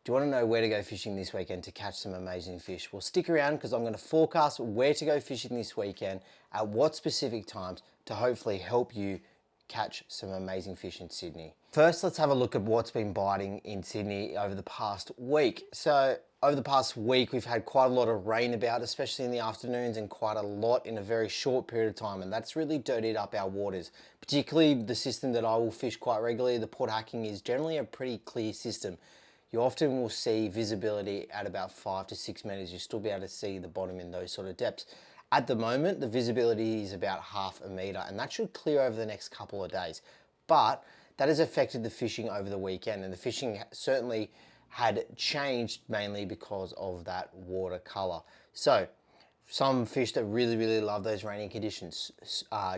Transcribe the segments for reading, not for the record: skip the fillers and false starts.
Do you want to know where to go fishing this weekend to catch some amazing fish? Well, stick around because I'm going to forecast where to go fishing this weekend at what specific times to hopefully help you catch some amazing fish in Sydney. First, let's have a look at what's been biting in Sydney over the past week. So over the past week, we've had quite a lot of rain about, especially in the afternoons, and quite a lot in a very short period of time. And that's really dirtied up our waters, particularly the system that I will fish quite regularly. The Port Hacking is generally a pretty clear system. You often will see visibility at about 5 to 6 meters. You'll still be able to see the bottom in those sort of depths. At the moment, the visibility is about half a meter, and that should clear over the next couple of days. But that has affected the fishing over the weekend, and the fishing certainly had changed mainly because of that water color. So some fish that really love those rainy conditions,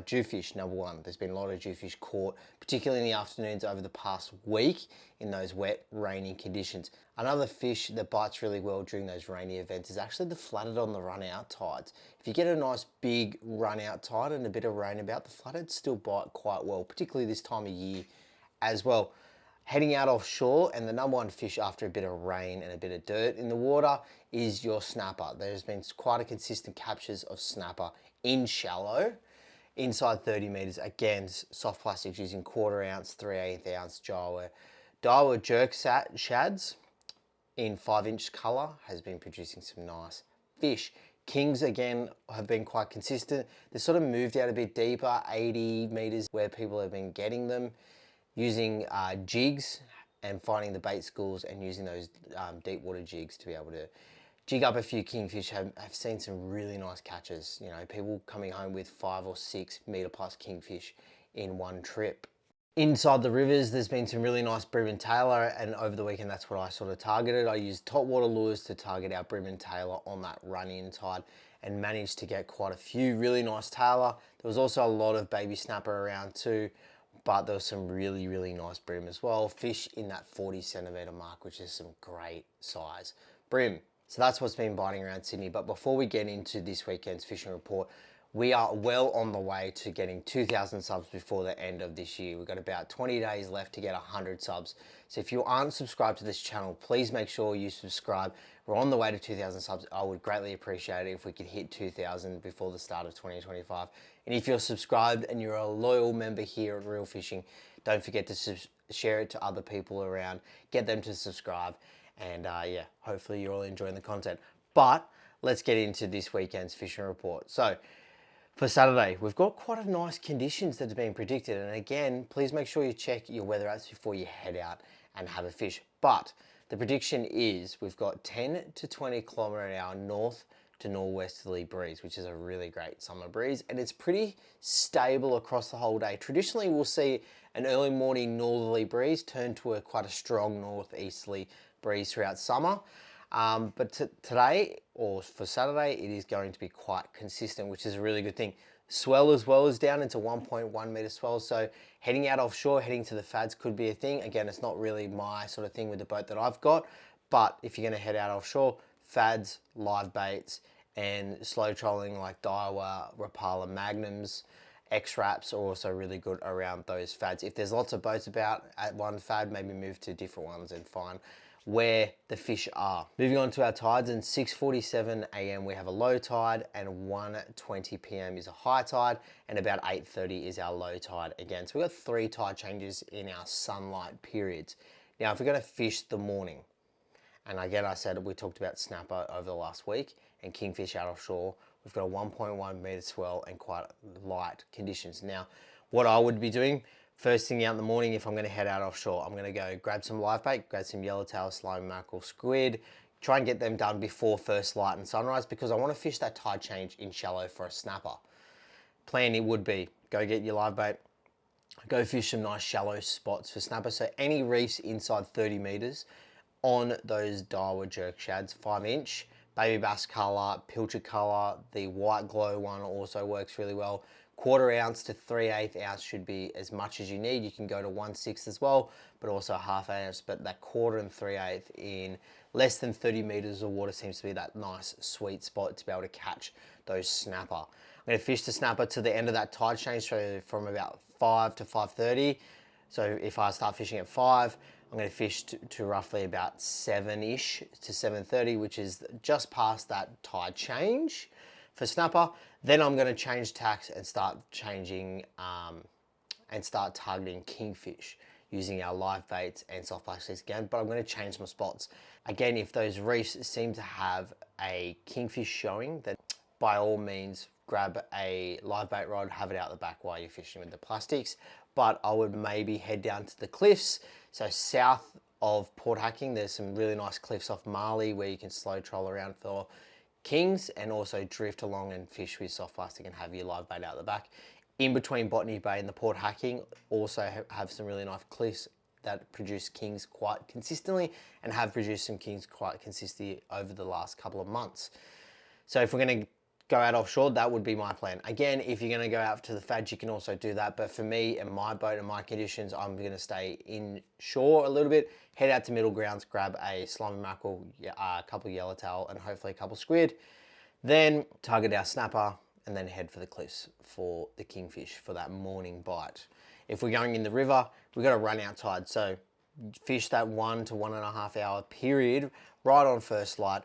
jewfish, number one. There's been a lot of jewfish caught, particularly in the afternoons over the past week in those wet, rainy conditions. Another fish that bites really well during those rainy events is actually the flathead on the run-out tides. If you get a nice big run-out tide and a bit of rain about, the flatheads still bite quite well, particularly this time of year as well. Heading out offshore, and the number one fish after a bit of rain and a bit of dirt in the water is your snapper. There's been quite a consistent captures of snapper in shallow, inside 30 meters. Again, soft plastics using 1/4 ounce, 3/8 ounce Daiwa jerk shads in 5-inch color has been producing some nice fish. Kings again have been quite consistent. They sort of moved out a bit deeper, 80 meters where people have been getting them, using jigs and finding the bait schools and using those deep water jigs to be able to jig up a few kingfish. Have seen some really nice catches. You know, people coming home with 5 or 6 meter plus kingfish in one trip. Inside the rivers, there's been some really nice bream and tailor, and over the weekend, that's what I sort of targeted. I used top water lures to target our bream and tailor on that run-in tide and managed to get quite a few really nice tailor. There was also a lot of baby snapper around too, but there was some really nice bream as well. Fish in that 40 centimeter mark, which is some great size bream. So that's what's been biting around Sydney. But before we get into this weekend's fishing report, we are well on the way to getting 2,000 subs before the end of this year. We've got about 20 days left to get 100 subs. So if you aren't subscribed to this channel, please make sure you subscribe. We're on the way to 2,000 subs. I would greatly appreciate it if we could hit 2,000 before the start of 2025. And if you're subscribed and you're a loyal member here at Real Fishing, don't forget to share it to other people around, get them to subscribe, and yeah, hopefully you're all enjoying the content. But let's get into this weekend's fishing report. So for Saturday, we've got quite a nice conditions that have been predicted. And again, please make sure you check your weather apps before you head out and have a fish. But the prediction is we've got 10 to 20 kilometer an hour north to northwesterly breeze, which is a really great summer breeze. And it's pretty stable across the whole day. Traditionally, we'll see an early morning northerly breeze turn to quite a strong northeasterly breeze throughout summer. But today, or for Saturday, it is going to be quite consistent, which is a really good thing. Swell as well is down into 1.1 meter swell, so heading out offshore, heading to the fads could be a thing. Again, it's not really my sort of thing with the boat that I've got, but if you're going to head out offshore, fads, live baits, and slow trolling like Daiwa, Rapala Magnums, X-Wraps are also really good around those fads. If there's lots of boats about at one fad, maybe move to different ones and find where the fish are. Moving on to our tides, and 6:47 a.m. we have a low tide, and 1:20 p.m. is a high tide, and about 8:30 is our low tide again. So we've got 3 tide changes in our sunlight periods. Now, if we're going to fish the morning, and again, I said we talked about snapper over the last week and kingfish out offshore, we've got a 1.1 meter swell and quite light conditions. Now, what I would be doing, first thing out in the morning, if I'm going to head out offshore, I'm going to go grab some live bait, grab some yellowtail, slimy mackerel, squid, try and get them done before first light and sunrise because I want to fish that tide change in shallow for a snapper. Plan it would be, go get your live bait, go fish some nice shallow spots for snapper. So any reefs inside 30 meters on those Daiwa jerk shads, 5-inch, baby bass color, pilchard color, the white glow one also works really well. 1/4 ounce to 3/8 ounce should be as much as you need. You can go to 1/6 as well, but also 1/2 ounce. But that 1/4 and 3/8 in less than 30 meters of water seems to be that nice sweet spot to be able to catch those snapper. I'm going to fish the snapper to the end of that tide change, so from about 5 to 5:30. So if I start fishing at 5, I'm going to fish to roughly about 7-ish to 7:30, which is just past that tide change for snapper. Then I'm going to change tacks and start changing and start targeting kingfish using our live baits and soft plastics again, but I'm going to change my spots. Again, if those reefs seem to have a kingfish showing, then by all means grab a live bait rod, have it out the back while you're fishing with the plastics. But I would maybe head down to the cliffs. So south of Port Hacking, there's some really nice cliffs off Marley where you can slow troll around for kings and also drift along and fish with soft plastic and have your live bait out the back. In between Botany Bay and the Port Hacking, also have some really nice cliffs that produce kings quite consistently and have produced some kings quite consistently over the last couple of months. So if we're going to go out offshore, that would be my plan. Again, if you're going to go out to the FADs, you can also do that. But for me and my boat and my conditions, I'm going to stay inshore a little bit, head out to middle grounds, grab a slimy mackerel, a couple of yellowtail, and hopefully a couple of squid. Then target our snapper and then head for the cliffs for the kingfish for that morning bite. If we're going in the river, we've got to run out tide. So fish that 1 to 1.5 hour period right on first light,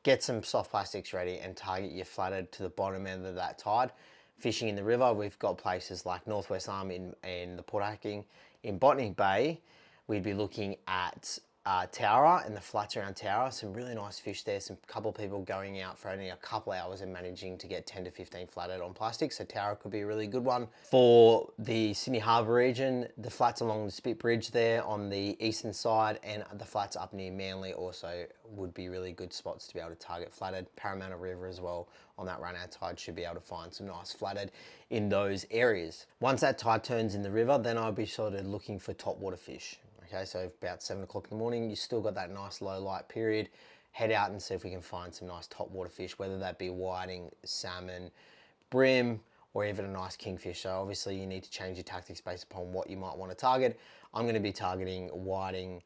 get some soft plastics ready and target your flathead to the bottom end of that tide. Fishing in the river, we've got places like Northwest Arm in the Port Hacking. In Botany Bay, we'd be looking at Towra and the flats around Towra. Some really nice fish there. Some couple of people going out for only a couple hours and managing to get 10 to 15 flathead on plastic. So Towra could be a really good one. For the Sydney Harbour region, the flats along the Spit Bridge there on the eastern side and the flats up near Manly also would be really good spots to be able to target flathead. Parramatta River as well on that run out tide should be able to find some nice flathead in those areas. Once that tide turns in the river, then I'll be sort of looking for topwater fish. Okay, so about 7 o'clock in the morning, you still got that nice low light period. Head out and see if we can find some nice topwater fish, whether that be whiting, salmon, bream, or even a nice kingfish. So obviously you need to change your tactics based upon what you might want to target. I'm going to be targeting whiting,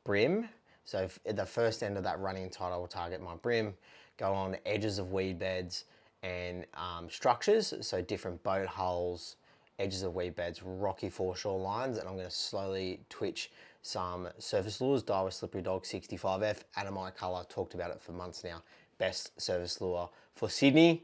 bream. So if at the first end of that running tide, I will target my bream, go on edges of weed beds and structures, so different boat hulls, edges of weed beds, rocky foreshore lines, and I'm going to slowly twitch some surface lures. Daiwa Slippery Dog 65F, Atomite Colour, talked about it for months now. Best surface lure for Sydney.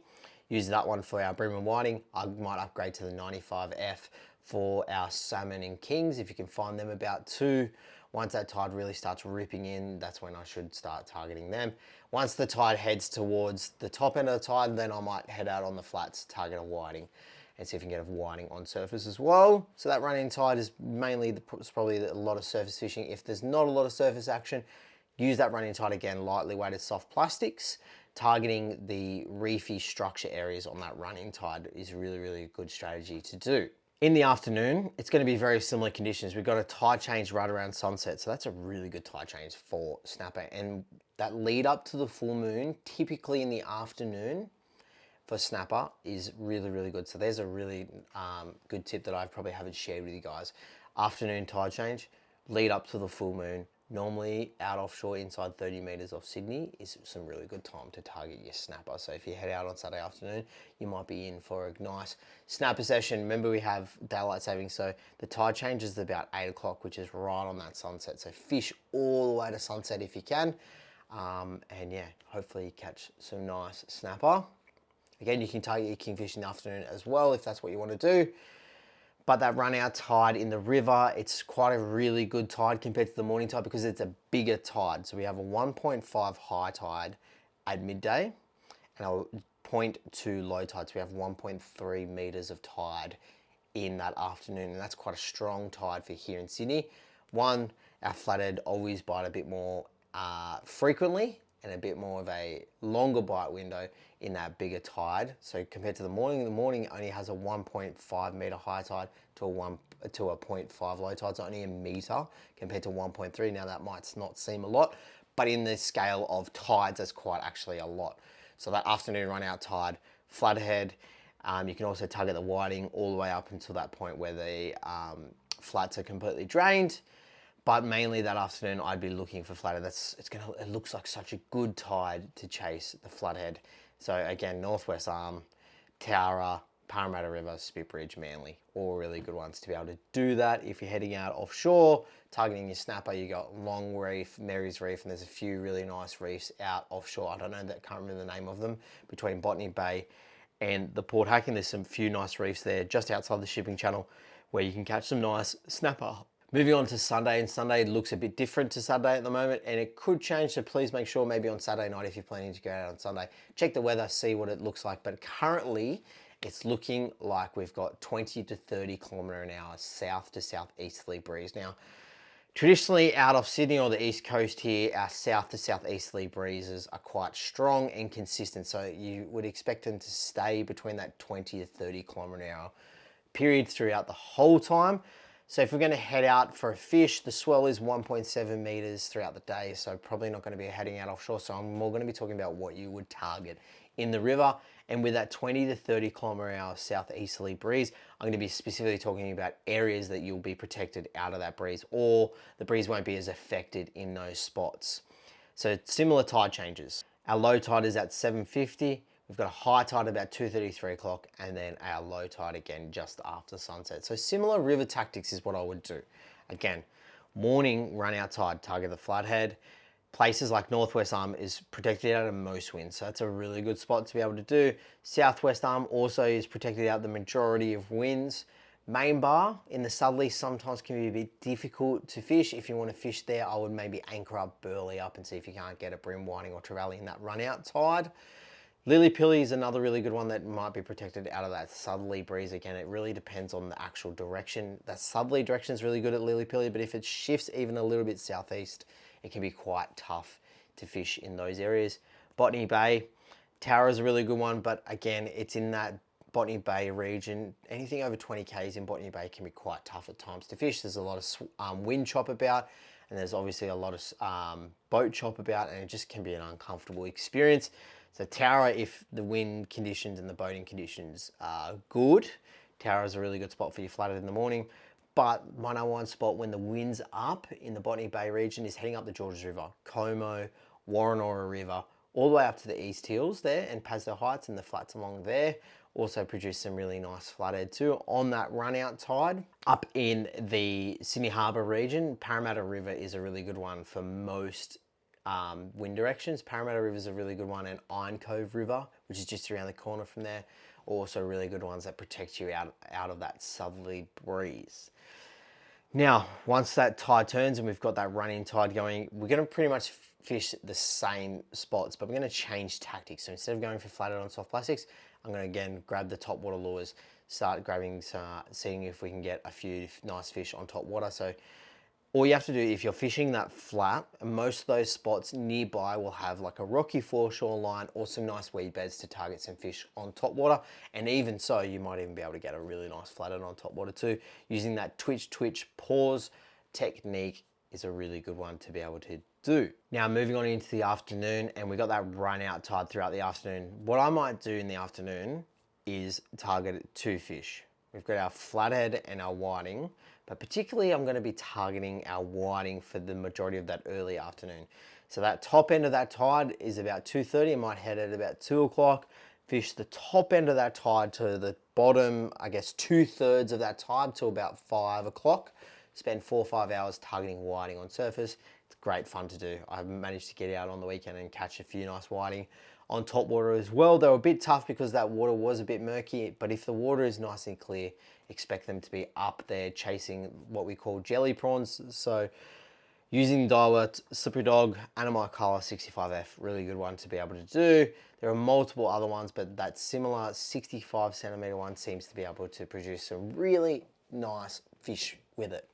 Use that one for our bream and whiting. I might upgrade to the 95F for our salmon and kings, if you can find them about 2. Once that tide really starts ripping in, that's when I should start targeting them. Once the tide heads towards the top end of the tide, then I might head out on the flats, target a whiting, and see if we can get a whiting on surface as well. So that running tide is mainly, probably a lot of surface fishing. If there's not a lot of surface action, use that running tide again, lightly weighted soft plastics. Targeting the reefy structure areas on that running tide is really, really good strategy to do. In the afternoon, it's going to be very similar conditions. We've got a tide change right around sunset, so that's a really good tide change for snapper. And that lead up to the full moon, typically in the afternoon, for snapper is really, really good. So there's a really good tip that I probably haven't shared with you guys. Afternoon tide change, lead up to the full moon. Normally out offshore inside 30 meters off Sydney is some really good time to target your snapper. So if you head out on Saturday afternoon, you might be in for a nice snapper session. Remember, we have daylight savings, so the tide change is about 8 o'clock, which is right on that sunset. So fish all the way to sunset if you can. And yeah, hopefully you catch some nice snapper. Again, you can target your kingfish in the afternoon as well if that's what you want to do. But that run out tide in the river, it's quite a really good tide compared to the morning tide because it's a bigger tide. So we have a 1.5 high tide at midday and a 0.2 low tide. So we have 1.3 meters of tide in that afternoon. And that's quite a strong tide for here in Sydney. One, our flathead always bite a bit more frequently and a bit more of a longer bite window in that bigger tide. So compared to the morning only has a 1.5 meter high tide to a 0.5 low tide, so only a meter compared to 1.3. Now that might not seem a lot, but in the scale of tides, that's quite actually a lot. So that afternoon run out tide, flathead, you can also target the whiting all the way up until that point where the flats are completely drained. But mainly that afternoon, I'd be looking for flathead. It looks like such a good tide to chase the flathead. So again, Northwest Arm, Towra, Parramatta River, Spitbridge, Manly, all really good ones to be able to do that. If you're heading out offshore, targeting your snapper, you got Long Reef, Mary's Reef, and there's a few really nice reefs out offshore. I don't know, that can't remember the name of them, between Botany Bay and the Port Hacking. There's some few nice reefs there just outside the shipping channel where you can catch some nice snapper. Moving on to Sunday, and Sunday looks a bit different to Saturday at the moment, and it could change, so please make sure maybe on Saturday night, if you're planning to go out on Sunday, check the weather, see what it looks like. But currently, it's looking like we've got 20 to 30 kilometre an hour south to southeasterly breeze. Now, traditionally out of Sydney or the east coast here, our south to southeasterly breezes are quite strong and consistent, so you would expect them to stay between that 20 to 30 kilometre an hour period throughout the whole time. So if we're going to head out for a fish, the swell is 1.7 meters throughout the day, so probably not going to be heading out offshore. So I'm more going to be talking about what you would target in the river. And with that 20 to 30 kilometre an hour southeasterly breeze, I'm going to be specifically talking about areas that you'll be protected out of that breeze, or the breeze won't be as affected in those spots. So similar tide changes. Our low tide is at 7:50. We've got a high tide about 2:30, 3 o'clock, and then our low tide again just after sunset. So similar river tactics is what I would do. Again, morning run out tide, target the flathead. Places like Northwest Arm is protected out of most winds, so that's a really good spot to be able to do. Southwest Arm also is protected out the majority of winds. Main bar in the southerly sometimes can be a bit difficult to fish. If you want to fish there, I would maybe anchor up, burley up, and see if you can't get a bream whiting or trevally in that run out tide. Lily Pilly is another really good one that might be protected out of that southerly breeze. Again, it really depends on the actual direction. That southerly direction is really good at Lily Pilly, but if it shifts even a little bit southeast, it can be quite tough to fish in those areas. Botany Bay, Tower is a really good one, but again, it's in that Botany Bay region. Anything over 20 Ks in Botany Bay can be quite tough at times to fish. There's a lot of wind chop about, and there's obviously a lot of boat chop about, and it just can be an uncomfortable experience. So Tower, if the wind conditions and the boating conditions are good, Tower is a really good spot for your flathead in the morning. But my number one spot when the wind's up in the Botany Bay region is heading up the Georges River, Como, Warrenora River, all the way up to the East Hills there and Pasdale Heights and the flats along there. Also produce some really nice flathead too on that run out tide. Up in the Sydney Harbour region, Parramatta River is a really good one for most wind directions. Parramatta River is a really good one, and Iron Cove River, which is just around the corner from there, also really good ones that protect you out of that southerly breeze. Now, once that tide turns and we've got that running tide going, we're going to pretty much fish the same spots, but we're going to change tactics. So instead of going for flathead on soft plastics, I'm going to again grab the top water lures, start grabbing, seeing if we can get a few nice fish on top water. So all you have to do, if you're fishing that flat, most of those spots nearby will have like a rocky foreshore line or some nice weed beds to target some fish on top water. And even so, you might even be able to get a really nice flathead on top water too. Using that twitch pause technique is a really good one to be able to do. Now moving on into the afternoon, and we got that run out tide throughout the afternoon. What I might do in the afternoon is target two fish. We've got our flathead and our whiting, but particularly I'm going to be targeting our whiting for the majority of that early afternoon. So that top end of that tide is about 2:30. I might head at about 2 o'clock, fish the top end of that tide to the bottom, I guess 2/3 of that tide to about 5 o'clock. Spend 4 or 5 hours targeting whiting on surface. It's great fun to do. I've managed to get out on the weekend and catch a few nice whiting on top water as well. They were a bit tough because that water was a bit murky, but if the water is nice and clear, expect them to be up there chasing what we call jelly prawns. So using Daiwa Slippery Dog, Anamite Color 65F, really good one to be able to do. There are multiple other ones, but that similar 65 centimeter one seems to be able to produce some really nice fish with it.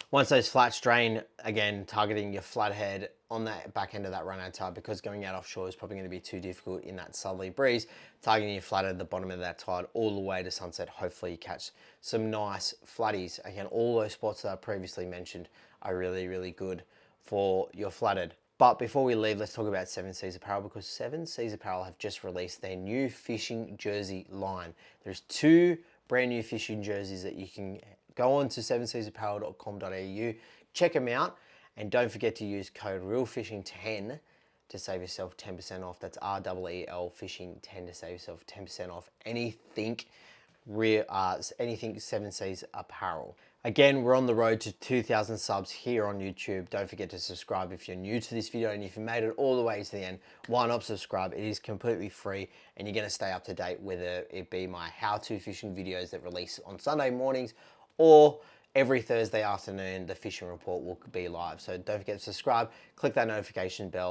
Once those flats drain, again, targeting your flathead on that back end of that run out tide, because going out offshore is probably going to be too difficult in that southerly breeze. Targeting your flathead at the bottom of that tide all the way to sunset. Hopefully you catch some nice flatties. Again, all those spots that I previously mentioned are really, really good for your flathead. But before we leave, let's talk about Seven Seas Apparel, because Seven Seas Apparel have just released their new fishing jersey line. There's 2 brand new fishing jerseys that you can go on to sevenseasapparel.com.au, check them out, and don't forget to use code REALFISHING10 to save yourself 10% off. That's REEL Fishing 10 to save yourself 10% off anything anything Seven Seas apparel. Again, we're on the road to 2,000 subs here on YouTube. Don't forget to subscribe if you're new to this video, and if you made it all the way to the end, why not subscribe? It is completely free, and you're gonna stay up to date, whether it be my how-to fishing videos that release on Sunday mornings, or every Thursday afternoon, the fishing report will be live. So don't forget to subscribe, click that notification bell,